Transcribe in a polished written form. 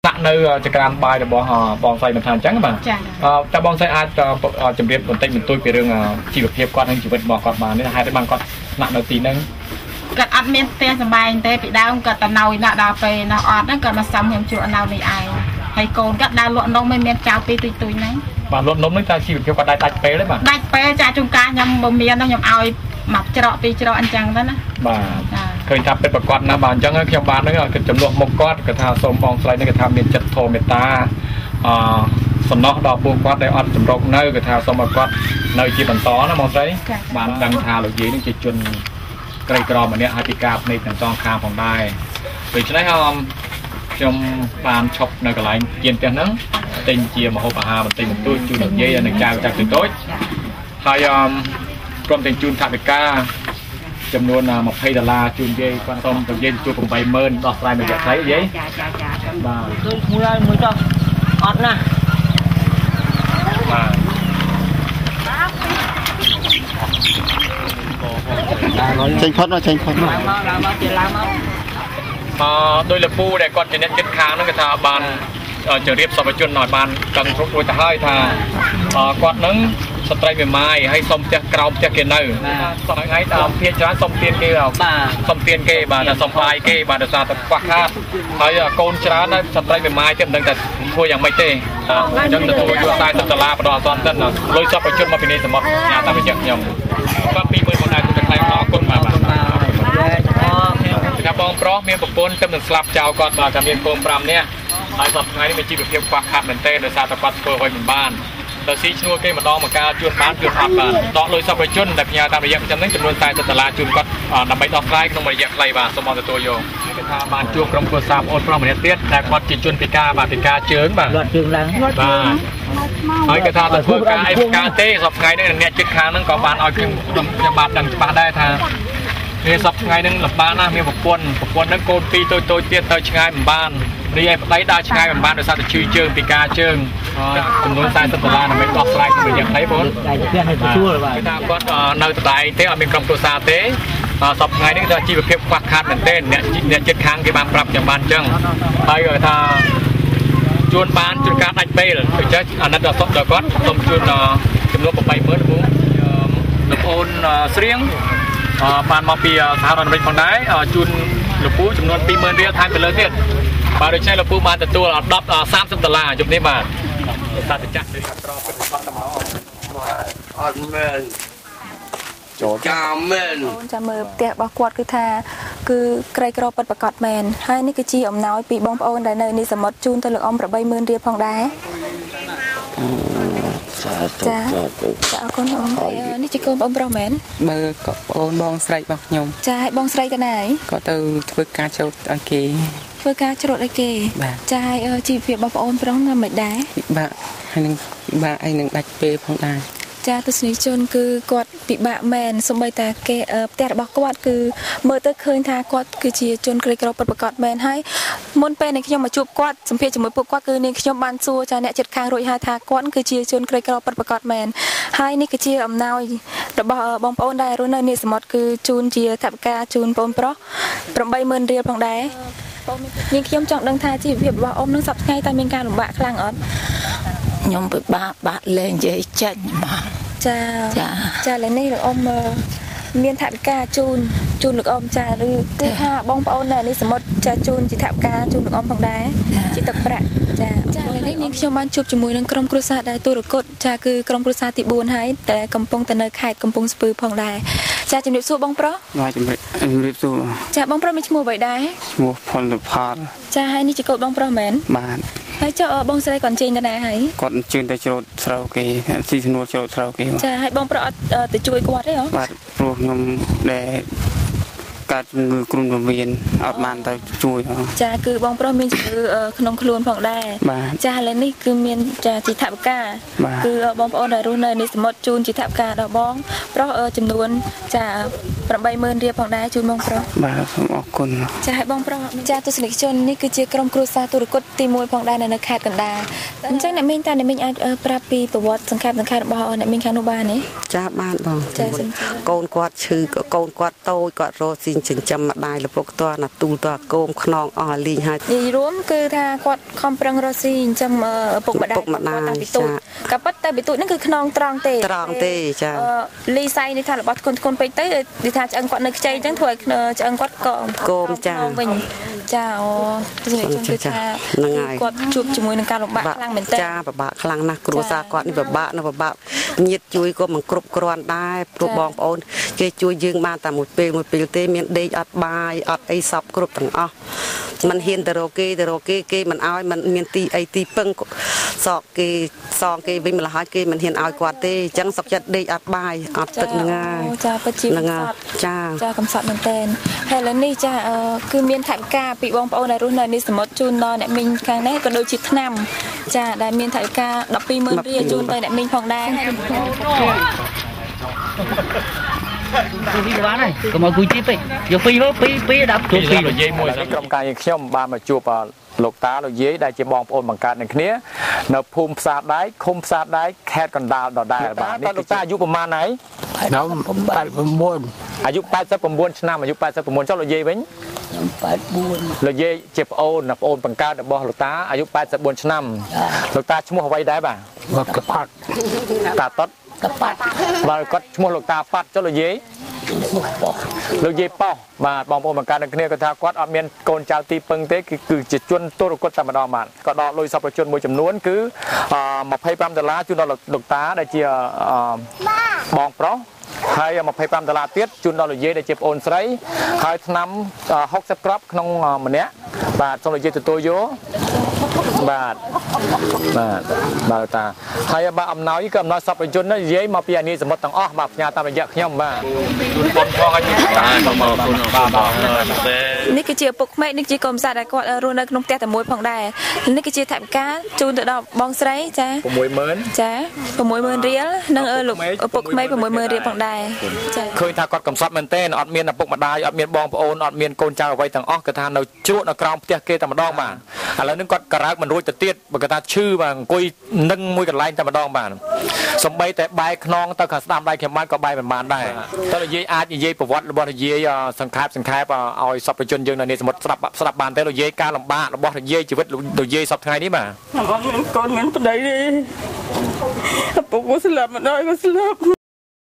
ដាក់នៅចក្រានបាយរបស់បងស្រីមិនថាអញ្ចឹងបាទតែបងស្រីអាចជម្រាបបន្តិចបន្តួចពីរឿងជីវភាពគាត់និងជីវិតរបស់គាត់បាននេះហេតុតែបានគាត់ដាក់នៅទីហ្នឹងគាត់អត់មានផ្ទះសម្បែងទេពីដើមគាត់ទៅណយណាដល់ពេលណាអត់ហ្នឹងគាត់មកសុំខ្ញុំជួអណៅនេះឯងហើយកូនគាត់ដើរលក់នំមិនមានចៅពីទុយហ្នឹងបាទលក់នំហ្នឹងតែជីវភាពគាត់ដាច់ពេលទេបាទដាច់ពេលចាជួនកាលខ្ញុំមិនមានខ្ញុំឲ្យមកច្រកពីច្រកអញ្ចឹងទៅណាបាទឃើញថាពិតប្រកបណាស់បាទអញ្ចឹងខ្ញុំបានហ្នឹងគឺចំនួនមុខគាត់គាត់ថាសូមបងស្រីនេះគាត់ថាមានចិត្តធម៌មេត្តាសំណោះដល់ពួកគាត់ដែលអត់ចម្រុកនៅគាត់ថាសូមឲ្យគាត់នៅជាបន្តណាបងស្រីបានដឹងថាលោកយាយនេះជាជនក្រីក្រម្នាក់ហើយពិការភ្នែកទាំងសងខាងផងដែរដូច្នេះខ្ញុំបានឈប់នៅកន្លែងជាផ្ទះហ្នឹងទិញជាម្ហូបអាហារបន្តិចបន្តួចជូនលោកយាយនិងចៅចាក់តូចហើយព្រមទាំងជូនថវិកាចំនួន$20ជូនយាយគាត់សូមទៅយាយជួប80000ដោះស្រាយរយៈខ្លីយាយបាទឃើញមួយហើយមួយចុះអត់ណាបាទចេញផុតមកឡើងមកជាឡើងមកដោយលពូដែលគាត់ជាអ្នកចិត្តខាងហ្នឹងគេថាបានជម្រាបសពជនឲ្យបានដឹងគ្រប់រួចទៅហើយថាគាត់នឹងស្ត្រីមេម៉ាយហើយសុំផ្ទះក្រោមផ្ទះគេនៅសុំថ្ងៃដល់ភាច្រើនសុំទានគេសុំទានគេបាទសុំបាយគេបាទដោយសារតែខ្វះខាតហើយកូនច្រើនហើយស្ត្រីមេម៉ាយទៀតមិនដឹងតែធ្វើយ៉ាងម៉េចទេអញ្ចឹងទទួលយក$40បដិអសន្តិលុយសពជនមកពីនេះសមុទ្រញ៉ាតាមរយៈខ្ញុំគាត់20000មកដែរទូទៅថ្លៃអរគុណបាទថាបងប្រុសមានប្រពន្ធទៅនឹងស្លាប់ចោលគាត់បាទតែមានកូន5នាក់ហើយសប្តាហ៍នេះមានជីវភាពខ្វះខាតមែនទែនដោយសារតែគាត់ធ្វើឲ្យមិនបានទៅស៊ីឈ្នួលគេម្ដងមកការជួនបានជួនអត់បានដកលុយសពជនដែលផ្ញើតាមរយៈខ្ញុំហ្នឹងចំនួន$40ជូនគាត់ដើម្បីដោះស្រាយក្នុងរយៈខ្លីបាទសូមអរទទួលយកគេថាបានជួបក្រុមគ្រួសារបងប្រុសម្នាក់ទៀតដែលគាត់ជាជនពិការបាទពិការជើងបាទគាត់ជើងឡើងបាទហើយគេថាទៅធ្វើការអីពិការទេសប្តាហ៍នេះអ្នកជិតខាងហ្នឹងក៏បានឲ្យខ្ញុំបានដឹងច្បាស់ដែរថាវាសប្តាហ៍ហ្នឹងលំបាកណាស់មានប្រពន្ធហ្នឹងកូន2តូចទៀតទៅឆ្ងាយមិនបានរីឯប្តីដើរឆ្ងាយមិនបានដោយសារតែឈឺជើងពិការជើងចំនួន$40ដើម្បីដោះស្រាយក្នុងរយៈខ្លីបងតែផ្ទះឲ្យទទួលបាទគេថាគាត់នៅដដែលទេអត់មានក្រុមគ្រួសារទេសប្តាហ៍នេះគឺជីវភាពខ្វះខាតមែនទែនអ្នកចិត្តខាងគេបានប្រាប់ខ្ញុំបានអញ្ចឹងហើយគាត់ថាជួនការដាច់ពេលអញ្ចឹងអាណិតដល់សុខដល់គាត់សូមជួនចំនួន80000លោកអូនស្រៀងបានមកពីសហរដ្ឋអាមេរិកផងដែរជូនលោកពូចំនួន20000រៀលថែមទៅលើទៀតបាទដូច្នេះលោកពូបានទទួល$30ជុំនេះបាទតាទៅចាស់ទៅក្រពិតប្រាកដតែម្ដងអត់មែនចូលចាំមែនចាំមើលផ្ទះរបស់គាត់គឺថាគឺក្រីក្រពិតប្រាកដមែនហើយនេះគឺជាអំណោយពីបងប្អូនដែលនៅនេះសមុទ្រជូនទៅលោកអ៊ំ80000រៀលផងដែរចាអរគុណអ៊ំនេះជាកូនបងប្រុសមែនមើលកូនបងស្រីរបស់ខ្ញុំចាឲ្យបងស្រីទៅណាហើយគាត់ទៅធ្វើការច្រូតឲ្យគេធ្វើការច្រូតឲ្យគេចាឲ្យជីវភាពបងប្អូនប្រុសមិនដែរពិបាកហើយនឹងពិបាកអីនឹងដាច់ពេលផងដែរចាទស្សនិកជនគឺគាត់ពិបាកមែនសូម្បីតែគេផ្ទះរបស់គាត់គឺមើលទៅឃើញថាគាត់គឺជាជនក្រីក្រពិតប្រាកដមែនហើយមុនពេលដែលខ្ញុំមកជួបគាត់សម្ភាសជាមួយពួកគាត់គឺនាងខ្ញុំបានសួរចាអ្នកជិតខាងរួចហើយថាគាត់គឺជាជនក្រីក្រពិតប្រាកដមែនហើយនេះគឺជាអំណោយរបស់បងប្អូនដែលរស់នៅនេះសមុទ្រគឺជូនជាថវិកាជូនបងប្រុស80000រៀលផងដែរនាងខ្ញុំចង់ដឹងថាជីវភាពរបស់អ៊ំនឹងសប្តាហ៍តែមានការលំបាកខ្លាំងអត់ខ្ញុំពិបាកលែងនិយាយចាញ់មកចាឥឡូវនេះលោកអ៊ំមានថវិកាជូនលោកអ៊ំចាឬគឺថាបងប្អូននៅនេះសមុទ្រចាជូនជាថវិកាជូនលោកអ៊ំផងដែរជាទឹកប្រាក់ចាឥឡូវនេះនាងខ្ញុំបានជួបជាមួយនឹងក្រុមគ្រួសារដែលទូរគតចាគឺក្រុមគ្រួសារទី4ហើយតែកំពុងតែនៅខេត្តកំពង់ស្ពឺផងដែរចាជំរាបសួរបងប្រុសបាទជំរាបសួរចាបងប្រុសមានឈ្មោះអ្វីដែរឈ្មោះផលចាហើយនេះជាកូនបងប្រុសមែនបាទហើយចុះបងស្រីគាត់ជិញទៅណាហើយគាត់ជិញទៅច្រូតស្រូវគេស៊ីឈ្នួលច្រូតស្រូវគេចាហើយបងប្រុសអត់ទៅជួយគាត់ទេហ៎បាទព្រោះខ្ញុំដែលកើតជំងឺគ្រុនវៀនអត់បានទៅជួយចាគឺបងប្រុសមានជំងឺក្នុងខ្លួនផងដែរចាឥឡូវនេះគឺមានចាជាថវិកាគឺបងប្អូនដែលរស់នៅនេះសមុទ្រជូនជាថវិកាដល់បងប្រុសចំនួនចា80000រៀលផងដែរជូនបងប្រុសបាទសូមអរគុណចាឲ្យបងប្រុសចាទស្សនិកជននេះគឺជាក្រុមគ្រួសារទូរគតទី1ផងដែរនៅខេត្តកណ្ដាលអញ្ចឹងអ្នកមីងអាចប្រាប់ពីប្រវត្តិសង្ខេបរបស់អ្នកមីងខាងនោះបានទេចាបានបងចាកូនគាត់ឈឺកូនគាត់តូចគាត់រស់ស៊ី ចិញ្ចឹមម្ដាយលពុកតណាទូលតកូមខ្នងអស់លីងហើយនិយាយរួមគឺថាគាត់ខំប្រឹងរស់ស៊ីចិញ្ចឹមពុកម្ដាយតាំងពីទូចក៏ប៉ុន្តែពីទូចហ្នឹងគឺខ្នងត្រង់ទេចាលីសៃនេះថារបស់ធ្ងន់ពេកទៅនិយាយថាឆ្អឹងគាត់នៅខ្ចីអញ្ចឹងធ្វើឲ្យឆ្អឹងគាត់កូមចាវិញចាអូគឺថាហ្នឹងហើយគាត់ជួបជាមួយនឹងការលំបាកខ្លាំងមែនតើចាពិបាកខ្លាំងណាស់គ្រួសារគាត់នេះពិបាកនៅពិបាកញាតិជួយក៏មិនគ្រប់គ្រាន់ដែរព្រោះបងប្អូនគេជួយយើងបានតែមួយពេលទេមានដេកអត់បាយអត់អីសពគ្រប់ទាំងអស់มันហ៊ានទៅរកគេគេមិនអោយมันមានទីអីទីពឹងសងគេវិញម្ល៉េះហើយគេមិនហ៊ានអោយគាត់ទេអញ្ចឹងសុកចិត្តដេកអត់បាយអត់ទឹកហ្នឹងហើយចាពិតជាកំសត់ចាកំសត់មែនតើហើយឥឡូវនេះចាគឺមានថវិកាពីបងប្អូនដែលរស់នៅនេះសមុទ្រជូនដល់អ្នកមីងខាងនេះក៏ដូចជាថ្នាំចាដែលមានថវិកា 12,000 រៀលជូនទៅអ្នកមីងផងដែរពីបានហើយកុំឲ្យគួយជីពេកយកពីដាក់ជួបពីនិយាយមួយក្រុមការយើងខ្ញុំបានមកជួបលោកតាលោកយាយដែលជាបងប្អូនបង្កើតនឹងគ្នានៅភូមិផ្សារដែកឃុំផ្សារដែកខេត្តកណ្ដាលដដែលបាទនេះលោកតាអាយុប្រហែលហើយ89អាយុ89ឆ្នាំអាយុ89ចុះលោកយាយវិញ84លោកយាយជាប្អូនបង្កើតរបស់លោកតាអាយុ84ឆ្នាំលោកតាឈ្មោះអ្វីដែរបាទកប៉ាត់តាតតកប៉ាត់បើគាត់ឈ្មោះលោកតាប៉ាត់ចុះលោកយាយលោកយាយប៉ោះបាទបងប្អូនបង្កើតនឹងគ្នាគាត់ថាគាត់អត់មានកូនចៅទីពឹងទេគឺជាជនទុរគតតែម្ដងបាទក៏ដកលុយសពជនមួយចំនួនគឺ$25ជូនដល់លោកតាដែលជាបងប្រុសហើយ$25ទៀតជូនដល់លោកយាយដែលជាប្អូនស្រីហើយថ្នាំ60គ្រាប់ក្នុងម្នាក់បាទសូមលោកយាយទទួលយកបាទតាហើយបាទអំណោយគឺអំណោយសពជននិយាយមកពីអានីសមុទ្រទាំងអស់បាទផ្ញើតាមរយៈខ្ញុំបាទបងផងឲ្យនេះគឺជាឪពុកក្មេកនេះជាកូនសាស្ត្រដែលគាត់រស់នៅក្នុងផ្ទះតែមួយផងដែរនេះគឺជាថវិកាជូនទៅដល់បងស្រីចា60,000ចា60,000 រៀលនិងលោកឪពុកក្មេក60,000 រៀលផងដែរចាឃើញថាគាត់កំសត់មែនទេអត់មានឪពុកម្ដាយអត់មានបងប្អូនអត់មានកូនចៅអ្វីទាំងអស់គាត់ថានៅជ្រក់នៅក្រោមផ្ទះគេតែម្ដងបាទឥឡូវនេះគាត់ក្រើកមិនរួចទៅទៀតបើគាត់ថាឈឺបាទអង្គុយនឹងមួយកន្លែងតែម្ដងបាទសំបីតែបែកខ្នងទៅខាងស្ដាំដៃខ្ញុំបានក៏បែកមិនបានដែរតើនិយាយអាចនិយាយប្រវត្តិរបស់និយាយសង្ខេបឲ្យសពជនយើងនៅនេះសមុទ្រស្ដាប់បានទេនិយាយការលំបាករបស់និយាយជីវិតនិយាយសពថ្ងៃនេះបាទអត់មានកូនមានប្តីទេឪពុកក៏ស្លាប់ម្ដាយក៏ស្លាប់